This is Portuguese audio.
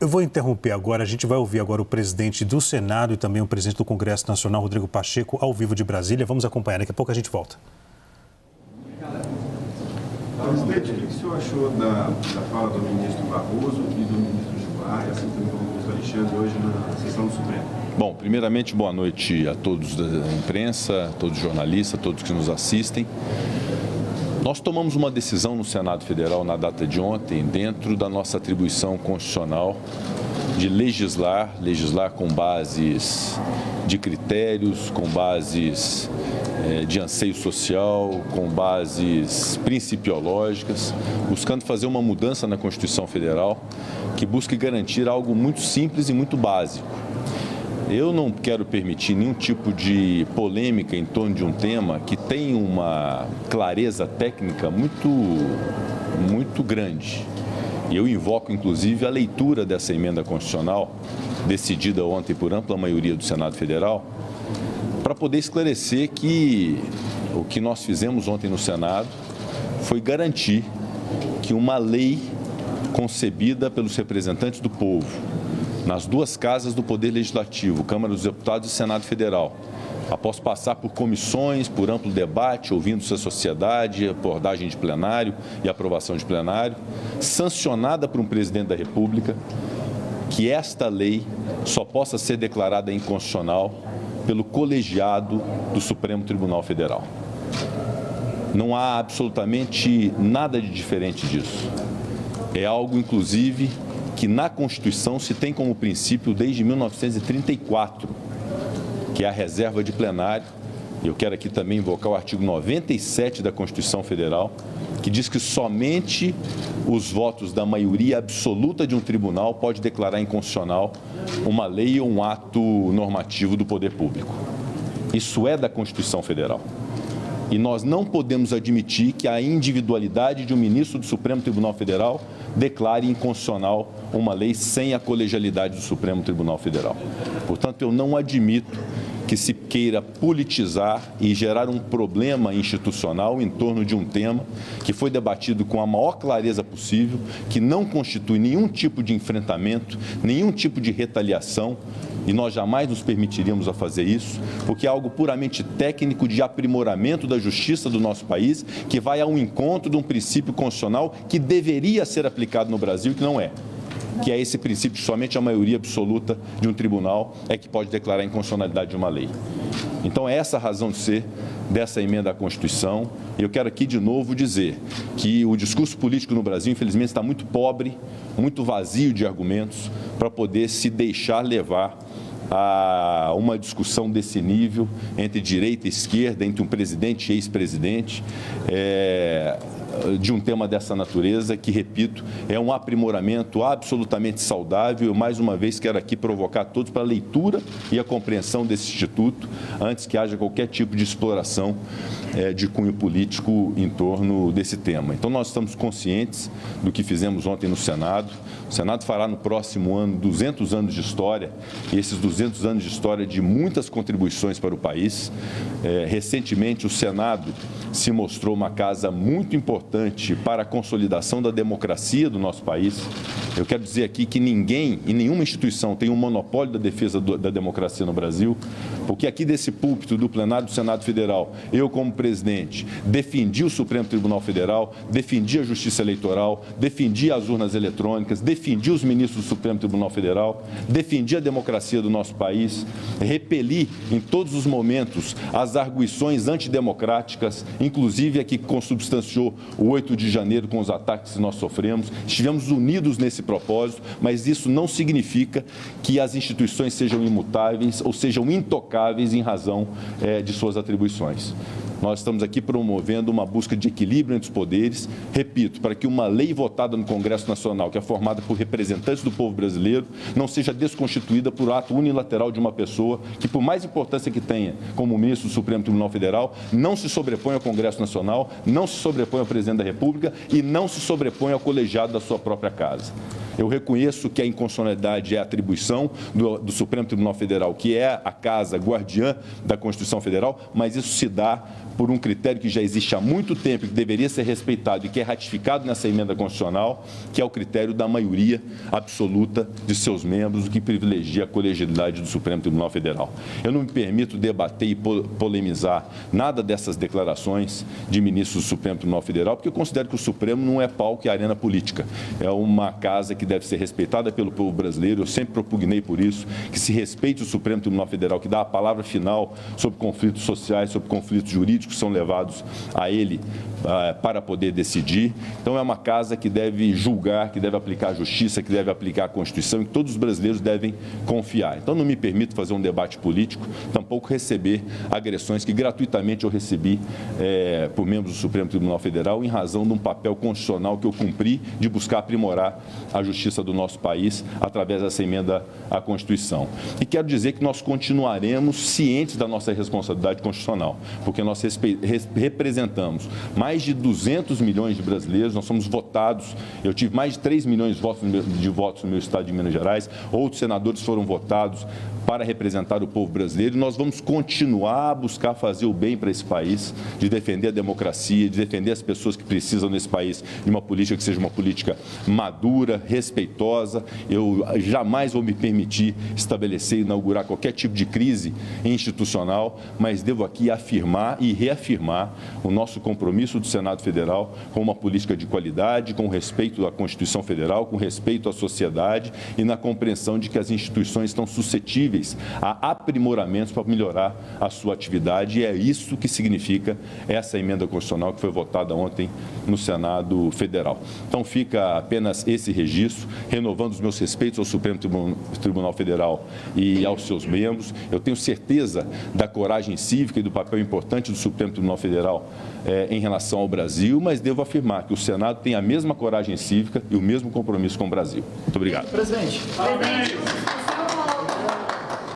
Eu vou interromper agora, a gente vai ouvir agora o presidente do Senado e também o presidente do Congresso Nacional, Rodrigo Pacheco, ao vivo de Brasília. Vamos acompanhar, daqui a pouco a gente volta. Presidente, o que o senhor achou da fala do ministro Barroso e do ministro Gilmar, assim como do ministro Alexandre, hoje na sessão do Supremo? Bom, primeiramente, boa noite a todos da imprensa, todos os jornalistas, todos que nos assistem. Nós tomamos uma decisão no Senado Federal na data de ontem, dentro da nossa atribuição constitucional de legislar com bases de critérios, com bases de anseio social, com bases principiológicas, buscando fazer uma mudança na Constituição Federal que busque garantir algo muito simples e muito básico. Eu não quero permitir nenhum tipo de polêmica em torno de um tema que tem uma clareza técnica muito grande. E eu invoco, inclusive, a leitura dessa emenda constitucional, decidida ontem por ampla maioria do Senado Federal, para poder esclarecer que o que nós fizemos ontem no Senado foi garantir que uma lei concebida pelos representantes do povo, nas duas casas do Poder Legislativo, Câmara dos Deputados e Senado Federal, após passar por comissões, por amplo debate, ouvindo-se a sociedade, abordagem de plenário e aprovação de plenário, sancionada por um presidente da República, que esta lei só possa ser declarada inconstitucional pelo colegiado do Supremo Tribunal Federal. Não há absolutamente nada de diferente disso. É algo, inclusive, que na Constituição se tem como princípio desde 1934, que é a reserva de plenário. Eu quero aqui também invocar o artigo 97 da Constituição Federal, que diz que somente os votos da maioria absoluta de um tribunal pode declarar inconstitucional uma lei ou um ato normativo do poder público. Isso é da Constituição Federal. E nós não podemos admitir que a individualidade de um ministro do Supremo Tribunal Federal declare inconstitucional uma lei sem a colegialidade do Supremo Tribunal Federal. Portanto, eu não admito que se queira politizar e gerar um problema institucional em torno de um tema que foi debatido com a maior clareza possível, que não constitui nenhum tipo de enfrentamento, nenhum tipo de retaliação, e nós jamais nos permitiríamos a fazer isso, porque é algo puramente técnico de aprimoramento da justiça do nosso país, que vai ao encontro de um princípio constitucional que deveria ser aplicado no Brasil e que não é. Que é esse princípio que somente a maioria absoluta de um tribunal é que pode declarar a inconstitucionalidade de uma lei. Então, é essa a razão de ser dessa emenda à Constituição. E eu quero aqui de novo dizer que o discurso político no Brasil, infelizmente, está muito pobre, muito vazio de argumentos para poder se deixar levar a uma discussão desse nível entre direita e esquerda, entre um presidente e ex-presidente, de um tema dessa natureza, que, repito, é um aprimoramento absolutamente saudável. Eu, mais uma vez, quero aqui provocar todos para a leitura e a compreensão desse Instituto, antes que haja qualquer tipo de exploração de cunho político em torno desse tema. Então, nós estamos conscientes do que fizemos ontem no Senado. O Senado fará no próximo ano 200 anos de história, e esses 200 anos de história de muitas contribuições para o país. Recentemente, o Senado se mostrou uma casa muito importante para a consolidação da democracia do nosso país. Eu quero dizer aqui que ninguém e nenhuma instituição tem um monopólio da defesa da democracia no Brasil, porque aqui desse púlpito do plenário do Senado Federal, eu como presidente defendi o Supremo Tribunal Federal, defendi a Justiça Eleitoral, defendi as urnas eletrônicas, defendi os ministros do Supremo Tribunal Federal, defendi a democracia do nosso país, repeli em todos os momentos as arguições antidemocráticas, inclusive a que consubstanciou o 8 de janeiro com os ataques que nós sofremos. Estivemos unidos nesse propósito, mas isso não significa que as instituições sejam imutáveis ou sejam intocáveis em razão de suas atribuições. Nós estamos aqui promovendo uma busca de equilíbrio entre os poderes, repito, para que uma lei votada no Congresso Nacional, que é formada por representantes do povo brasileiro, não seja desconstituída por ato unilateral de uma pessoa que, por mais importância que tenha como ministro do Supremo Tribunal Federal, não se sobrepõe ao Congresso Nacional, não se sobrepõe ao presidente da República e não se sobrepõe ao colegiado da sua própria casa. Eu reconheço que a inconstitucionalidade é a atribuição do Supremo Tribunal Federal, que é a casa guardiã da Constituição Federal, mas isso se dá por um critério que já existe há muito tempo, que deveria ser respeitado e que é ratificado nessa emenda constitucional, que é o critério da maioria absoluta de seus membros, o que privilegia a colegialidade do Supremo Tribunal Federal. Eu não me permito debater e polemizar nada dessas declarações de ministros do Supremo Tribunal Federal, porque eu considero que o Supremo não é palco e arena política. É uma casa que deve ser respeitada pelo povo brasileiro. Eu sempre propugnei por isso, que se respeite o Supremo Tribunal Federal, que dá a palavra final sobre conflitos sociais, sobre conflitos jurídicos que são levados a ele para poder decidir. Então, é uma casa que deve julgar, que deve aplicar a justiça, que deve aplicar a Constituição e que todos os brasileiros devem confiar. Então, não me permito fazer um debate político, tampouco receber agressões que gratuitamente eu recebi por membros do Supremo Tribunal Federal em razão de um papel constitucional que eu cumpri de buscar aprimorar a justiça do nosso país através dessa emenda à Constituição. E quero dizer que nós continuaremos cientes da nossa responsabilidade constitucional, porque nós representamos mais de 200 milhões de brasileiros, nós somos votados, eu tive mais de 3 milhões de votos no meu estado de Minas Gerais, outros senadores foram votados para representar o povo brasileiro, e nós vamos continuar a buscar fazer o bem para esse país, de defender a democracia, de defender as pessoas que precisam nesse país de uma política que seja uma política madura, respeitosa. Eu jamais vou me permitir estabelecer e inaugurar qualquer tipo de crise institucional, mas devo aqui afirmar e reafirmar o nosso compromisso do Senado Federal com uma política de qualidade, com respeito à Constituição Federal, com respeito à sociedade e na compreensão de que as instituições estão suscetíveis a aprimoramentos para melhorar a sua atividade, e é isso que significa essa emenda constitucional que foi votada ontem no Senado Federal. Então fica apenas esse registro, renovando os meus respeitos ao Supremo Tribunal Federal e aos seus membros. Eu tenho certeza da coragem cívica e do papel importante do Supremo Tribunal Federal em relação ao Brasil, mas devo afirmar que o Senado tem a mesma coragem cívica e o mesmo compromisso com o Brasil. Muito obrigado. Presidente.